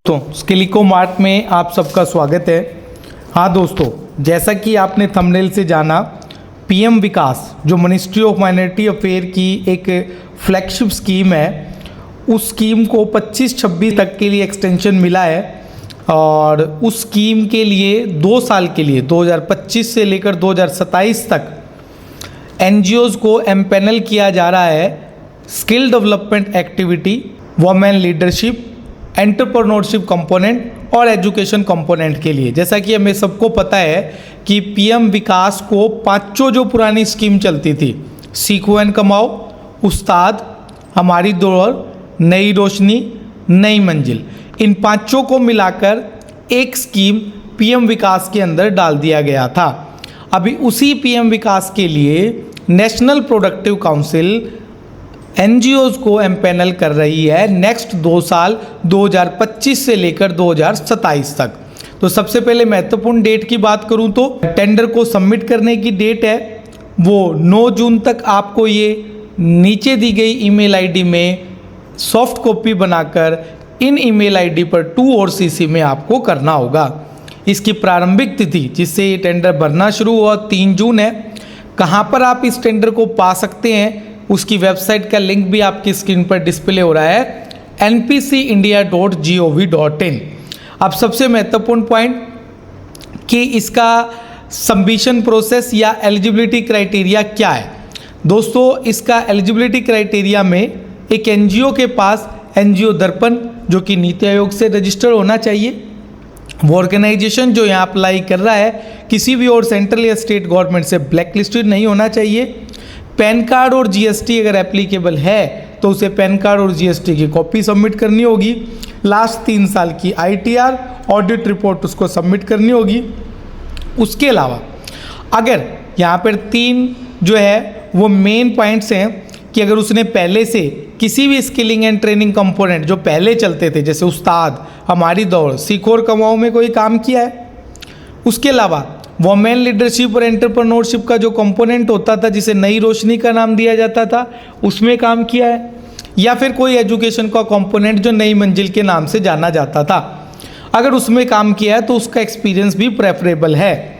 तो skill eco mart में आप सबका स्वागत है। हाँ दोस्तों, जैसा कि आपने थंबनेल से जाना, पीएम विकास जो मिनिस्ट्री ऑफ माइनॉरिटी अफेयर की एक फ्लैगशिप स्कीम है, उस स्कीम को 25-26 तक के लिए एक्सटेंशन मिला है और उस स्कीम के लिए 2 साल के लिए 2025 से लेकर 2027 तक एनजीओज़ को एम्पैनल किया जा रहा है skill development activity, women leadership, entrepreneurship component और एजुकेशन कंपोनेंट के लिए। जैसा कि हमें सबको पता है कि पीएम विकास को पांचों जो पुरानी स्कीम चलती थी, सीखो एंड कमाओ, उस्ताद, हमारी दौड़, नई रोशनी, नई मंजिल, इन पांचों को मिलाकर एक स्कीम पीएम विकास के अंदर डाल दिया गया था। अभी उसी पीएम विकास के लिए नेशनल प्रोडक्टिव काउंसिल एनजीओज़ को एम्पैनल कर रही है नेक्स्ट 2 साल 2025 से लेकर 2027 तक। तो सबसे पहले महत्वपूर्ण डेट की बात करूं तो टेंडर को सबमिट करने की डेट है वो 9 जून तक। आपको ये नीचे दी गई ईमेल आईडी में सॉफ्ट कॉपी बनाकर इन ईमेल आईडी पर 2 और सीसी में आपको करना होगा। इसकी प्रारंभिक तिथि जिससे ये टेंडर भरना शुरू हुआ 3 जून है। कहाँ पर आप इस टेंडर को पा सकते हैं, उसकी वेबसाइट का लिंक भी आपकी स्क्रीन पर डिस्प्ले हो रहा है, npcindia.gov.in। अब सबसे महत्वपूर्ण पॉइंट कि इसका सबमिशन प्रोसेस या एलिजिबिलिटी क्राइटेरिया क्या है। दोस्तों, इसका एलिजिबिलिटी क्राइटेरिया में एक एनजीओ के पास एनजीओ दर्पण जो कि नीति आयोग से रजिस्टर होना चाहिए, वो ऑर्गेनाइजेशन जो यहाँ अप्लाई कर रहा है किसी भी और सेंट्रल या स्टेट गवर्नमेंट से ब्लैक लिस्टेड नहीं होना चाहिए, पैन कार्ड और जीएसटी अगर एप्लीकेबल है तो उसे पैन कार्ड और जीएसटी की कॉपी सबमिट करनी होगी, लास्ट 3 साल की आईटीआर ऑडिट रिपोर्ट उसको सबमिट करनी होगी। उसके अलावा अगर यहाँ पर 3 जो है वो मेन पॉइंट्स हैं कि अगर उसने पहले से किसी भी स्किलिंग एंड ट्रेनिंग कंपोनेंट जो पहले चलते थे जैसे उस्ताद, हमारी दौड़, सीखो और कमाओ में कोई काम किया है, उसके अलावा वुमेन लीडरशिप और एंटरप्रेन्योरशिप का जो कंपोनेंट होता था जिसे नई रोशनी का नाम दिया जाता था उसमें काम किया है, या फिर कोई एजुकेशन का कंपोनेंट जो नई मंजिल के नाम से जाना जाता था, अगर उसमें काम किया है तो उसका एक्सपीरियंस भी प्रेफरेबल है।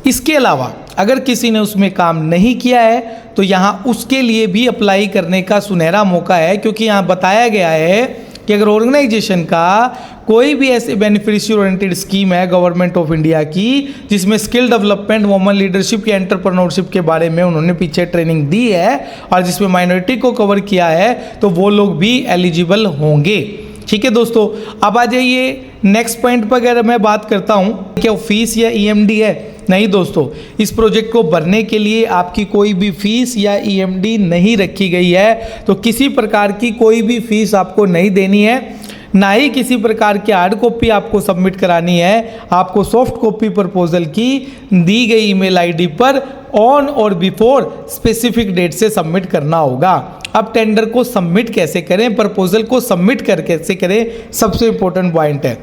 इसके अलावा अगर किसी ने उसमें काम नहीं किया है तो यहाँ उसके लिए भी अप्लाई करने का सुनहरा मौका है, क्योंकि यहाँ बताया गया है कि अगर ऑर्गेनाइजेशन का कोई भी ऐसे बेनिफिशियरी ओरिएंटेड स्कीम है गवर्नमेंट ऑफ इंडिया की जिसमें स्किल डेवलपमेंट, वुमेन लीडरशिप या एंटरप्रेन्योरशिप के बारे में उन्होंने पीछे ट्रेनिंग दी है और जिसमें माइनॉरिटी को कवर किया है, तो वो लोग भी एलिजिबल होंगे। ठीक है दोस्तों, अब आ जाइए नेक्स्ट पॉइंट पर। अगर मैं बात करता हूँ क्या फीस या ईएमडी है, नहीं दोस्तों, इस प्रोजेक्ट को भरने के लिए आपकी कोई भी फीस या ईएमडी नहीं रखी गई है, तो किसी प्रकार की कोई भी फीस आपको नहीं देनी है, ना ही किसी प्रकार की हार्ड कॉपी आपको सबमिट करानी है। आपको सॉफ्ट कॉपी प्रपोजल की दी गई ईमेल आईडी पर ऑन और बिफोर स्पेसिफिक डेट से सबमिट करना होगा। अब टेंडर को सबमिट कैसे करें, प्रपोजल को सबमिट कर कैसे करें, सबसे इंपॉर्टेंट पॉइंट है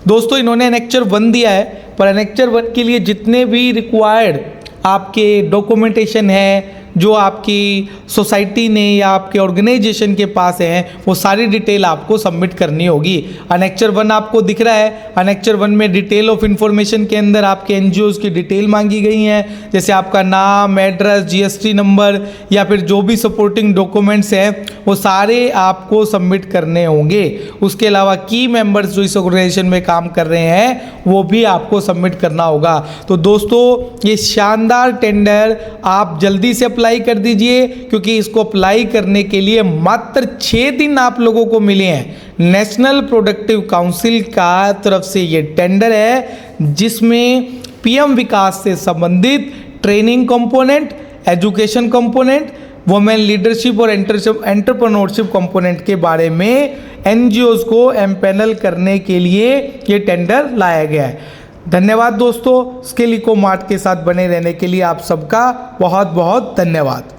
दोस्तों। इन्होंने एनेक्चर 1 दिया है, पर एनेक्चर 1 के लिए जितने भी रिक्वायर्ड आपके डॉक्यूमेंटेशन है जो आपकी सोसाइटी ने या आपके ऑर्गेनाइजेशन के पास हैं, वो सारी डिटेल आपको सबमिट करनी होगी। अनेक्चर 1 आपको दिख रहा है, अनेक्चर 1 में डिटेल ऑफ इंफॉर्मेशन के अंदर आपके एनजीओज़ की डिटेल मांगी गई हैं, जैसे आपका नाम, एड्रेस, जीएसटी नंबर या फिर जो भी सपोर्टिंग डॉक्यूमेंट्स हैं वो सारे आपको सबमिट करने होंगे। उसके अलावा की मेंबर्स जो इस ऑर्गेनाइजेशन में काम कर रहे हैं वो भी आपको सबमिट करना होगा। तो दोस्तों, ये शानदार टेंडर आप जल्दी से अप्लाई कर दीजिए, क्योंकि इसको अप्लाई करने के लिए मात्र 6 दिन आप लोगों को मिले हैं। नेशनल प्रोडक्टिव काउंसिल का तरफ से ये टेंडर है जिसमें पीएम विकास से संबंधित training component, education component, women leadership और एंटरप्रेन्योरशिप कंपोनेंट के बारे में एनजीओज़ को एम्पैनल करने के लिए ये टेंडर लाया गया है। धन्यवाद दोस्तों, स्किल इको मार्ट के साथ बने रहने के लिए आप सबका बहुत बहुत धन्यवाद।